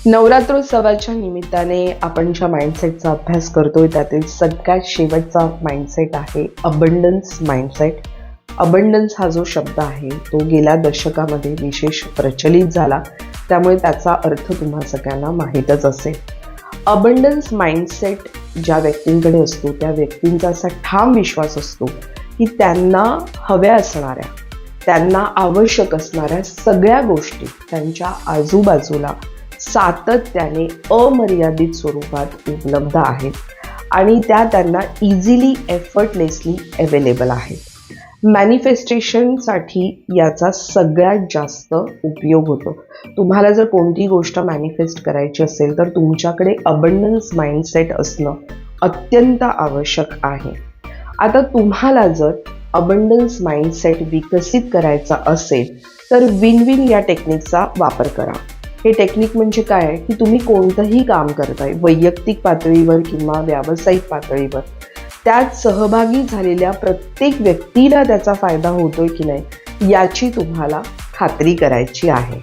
नवरात्रोत्सवाच्या निमित्ताने आपण ज्या माइंडसेटचा अभ्यास करतोय त्यातील सगळ्यात शेवटचा माइंडसेट आहे अबंडन्स माइंडसेट. अबंडन्स हा जो शब्द आहे तो गेल्या दशकामध्ये विशेष प्रचलित झाला, त्यामुळे त्याचा अर्थ तुम्हा सगळ्यांना माहीतच असेल. अबंडन्स माइंडसेट ज्या व्यक्तींकडे असतो त्या व्यक्तींचा असा ठाम विश्वास असतो की त्यांना हव्या असणाऱ्या, त्यांना आवश्यक असणाऱ्या सगळ्या गोष्टी त्यांच्या आजूबाजूला सातत्याने अमर्यादित स्वरूपात उपलब्ध आहेत आणि त्या त्यांना इझिली एफर्टलेसली अवेलेबल आहेत. मॅनिफेस्टेशनसाठी याचा सगळ्यात जास्त उपयोग होतो. तुम्हाला जर कोणती गोष्ट मॅनिफेस्ट करायची असेल तर तुमच्याकडे अबंडन्स माइंडसेट असणं अत्यंत आवश्यक आहे. आता तुम्हाला जर अबंडन्स माइंडसेट विकसित करायचा असेल तर विन विन या टेक्निकचा वापर करा. हे टेक्निक म्हणजे काय आहे की तुम्ही कोणतंही काम करताय, वैयक्तिक पातळीवर किंवा व्यावसायिक पातळीवर, त्यात सहभागी झालेल्या प्रत्येक व्यक्तीला त्याचा फायदा होतोय की नाही याची तुम्हाला खात्री करायची आहे.